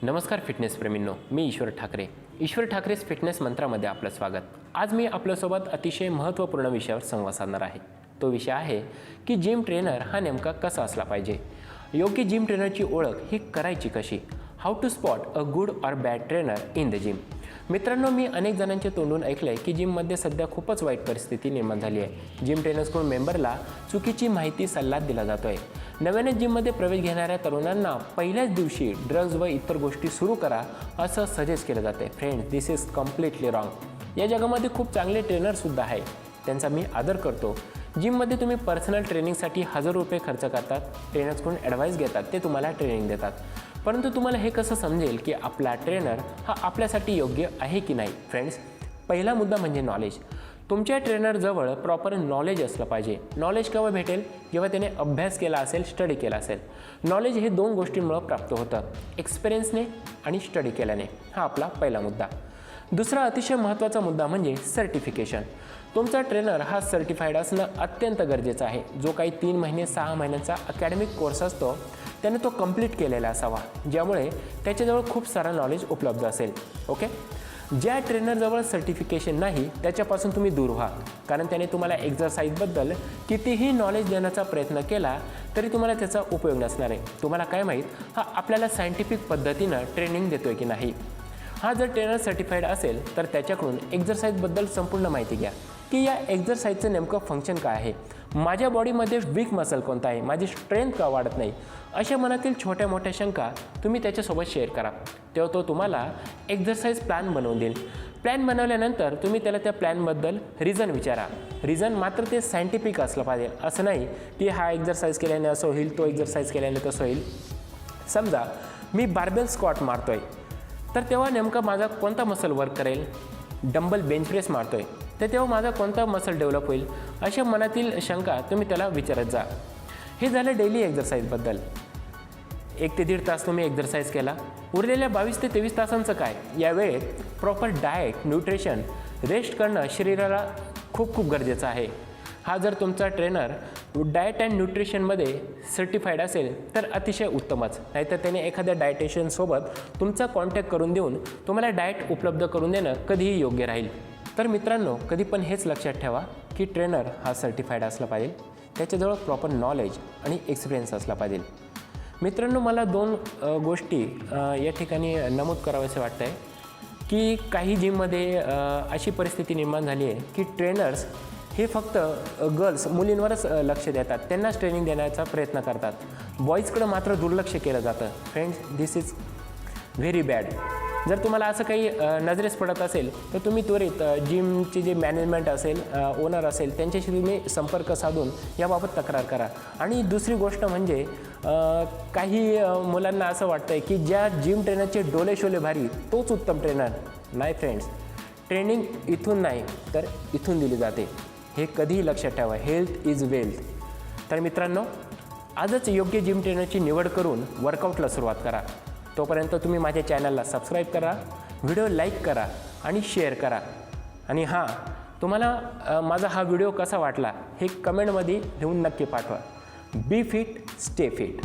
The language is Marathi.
नमस्कार फिटनेस प्रेमींनो, मी ईश्वर ठाकरे. ईश्वर ठाकरेस फिटनेस मंत्रामध्ये आपलं स्वागत. आज मी आपल्यासोबत अतिशय महत्त्वपूर्ण विषयावर संवाद साधणार आहे. तो विषय आहे की जिम ट्रेनर हा नेमका कसा असला पाहिजे. योग्य जिम ट्रेनरची ओळख ही करायची कशी. How to spot a good or bad trainer in the gym. मित्रांनो, मी अनेक जणांचे तोंडून ऐकलं आहे की जिममध्ये सध्या खूपच वाईट परिस्थिती निर्माण झाली आहे. जिम ट्रेनर्सकडून मेंबरला चुकीची माहिती सल्ला दिला जातो आहे. नव्याने जिममध्ये प्रवेश घेणाऱ्या तरुणांना पहिल्याच दिवशी ड्रग्ज व इतर गोष्टी सुरू करा असं सजेस्ट केलं जातं आहे. Friends, this is completely wrong. या जगामध्ये खूप चांगले ट्रेनरसुद्धा आहे, त्यांचा मी आदर करतो. जिममध्ये तुम्ही पर्सनल ट्रेनिंगसाठी हजारो रुपये खर्च करतात, ट्रेनर्सकडून ॲडवाईस घेतात, ते तुम्हाला ट्रेनिंग देतात. परंतु तुम्हाला हे कसं समजेल की आपला ट्रेनर हा आपल्यासाठी योग्य आहे की नाही. फ्रेंड्स, पहिला मुद्दा म्हणजे नॉलेज. तुमच्या ट्रेनरजवळ प्रॉपर नॉलेज असलं पाहिजे. नॉलेज केव्हा भेटेल? जेव्हा त्याने अभ्यास केला असेल, स्टडी केला असेल. नॉलेज हे दोन गोष्टींमुळे प्राप्त होतं, एक्सपिरियन्सने आणि स्टडी केल्याने. हा आपला पहिला मुद्दा. दुसरा अतिशय महत्त्वाचा मुद्दा म्हणजे सर्टिफिकेशन. तुमचा ट्रेनर हा सर्टिफाईड असणं अत्यंत गरजेचं आहे. जो काही 3 महिने 6 महिन्यांचा अकॅडमिक कोर्स असतो त्याने तो कंप्लीट केलेला असावा, ज्यामुळे त्याच्याजवळ खूप सारा नॉलेज उपलब्ध असेल. ओके. ज्या ट्रेनरजवळ सर्टिफिकेशन नाही त्याच्यापासून तुम्ही दूर व्हा, कारण त्याने तुम्हाला एक्झरसाईजबद्दल कितीही नॉलेज देण्याचा प्रयत्न केला तरी तुम्हाला त्याचा उपयोग नसणार आहे. तुम्हाला काय माहीत हा आपल्याला सायंटिफिक पद्धतीनं ट्रेनिंग देतोय की नाही. हा जर ट्रेनर सर्टिफाईड असेल तर त्याच्याकडून एक्झरसाईजबद्दल संपूर्ण माहिती घ्या की या एक्झरसाईजचं नेमकं फंक्शन काय आहे, माझ्या बॉडीमध्ये वीक मसल कोणता आहे, माझी स्ट्रेंथ का वाढत नाही. अशा मनातील छोट्या मोठ्या शंका तुम्ही त्याच्यासोबत शेअर करा, तेव्हा तो तुम्हाला एक्झरसाईज प्लॅन बनवून देईल. प्लॅन बनवल्यानंतर तुम्ही त्याला त्या प्लॅनबद्दल रिझन विचारा. रिझन मात्र ते सायंटिफिक असलं पाहिजे. असं नाही की हा एक्झरसाईज केल्याने असं होईल, तो एक्झरसाईज केल्याने तसं होईल. समजा मी बार्बेल स्क्वॉट मारतोय, तर तेव्हा नेमका माझा कोणता मसल वर्क करेल. डंबल बेंच प्रेस मारतोय, तर तेव्हा माझा कोणता मसल डेव्हलप होईल. अशा मनातील शंका तुम्ही त्याला विचारत जा. हे झालं डेली एक्झरसाईजबद्दल. 1 ते 1.5 तास तुम्ही एक्झरसाईज केला. उरलेल्या 22 ते 23 तासांचं काय. या वेळेत प्रॉपर डाएट, न्यूट्रिशन, रेस्ट करणं शरीराला खूप खूप गरजेचं आहे. हा जर तुमचा ट्रेनर डाएट अँड न्यूट्रिशनमध्ये सर्टिफाईड असेल तर अतिशय उत्तमच. नाहीतर त्याने एखाद्या डायटेशियनसोबत तुमचा कॉन्टॅक्ट करून देऊन तुम्हाला डाएट उपलब्ध करून देणं कधीही योग्य राहील. तर मित्रांनो, कधी पण हेच लक्षात ठेवा की ट्रेनर हा सर्टिफाईड असला पाहिजे, त्याच्याजवळ प्रॉपर नॉलेज आणि एक्सपिरियन्स असला पाहिजे. मित्रांनो, मला 2 गोष्टी या ठिकाणी नमूद करावंसे वाटतं आहे की काही जिममध्ये अशी परिस्थिती निर्माण झाली आहे की ट्रेनर्स हे फक्त गर्ल्स, मुलींवरच लक्ष देतात, त्यांनाच ट्रेनिंग देण्याचा प्रयत्न करतात. बॉईजकडं मात्र दुर्लक्ष केलं जातं. Friends, this is very bad. जर तुम्हाला असं काही नजरेस पडत असेल तर तुम्ही त्वरित जिमचे जे मॅनेजमेंट असेल, ओनर असेल, त्यांच्याशी तुम्ही संपर्क साधून याबाबत तक्रार करा. आणि दुसरी गोष्ट म्हणजे काही मुलांना असं वाटतं आहे की ज्या जिम ट्रेनरचे डोले शोले भारी तोच उत्तम ट्रेनर. नाही फ्रेंड्स, ट्रेनिंग इथून नाही तर इथून दिली जाते. हे कधीही लक्षात ठेवा. Health is wealth. तर मित्रांनो, आजच योग्य जिम ट्रेनरची निवड करून वर्कआउटला सुरुवात करा. तोपर्यंत तुम्ही माझ्या चॅनलला सबस्क्राईब करा, व्हिडिओ लाईक करा आणि शेअर करा. आणि हां, तुम्हाला माझा हा व्हिडिओ कसा वाटला हे कमेंटमध्ये लिहून नक्की पाठवा. बी फिट, स्टे फिट.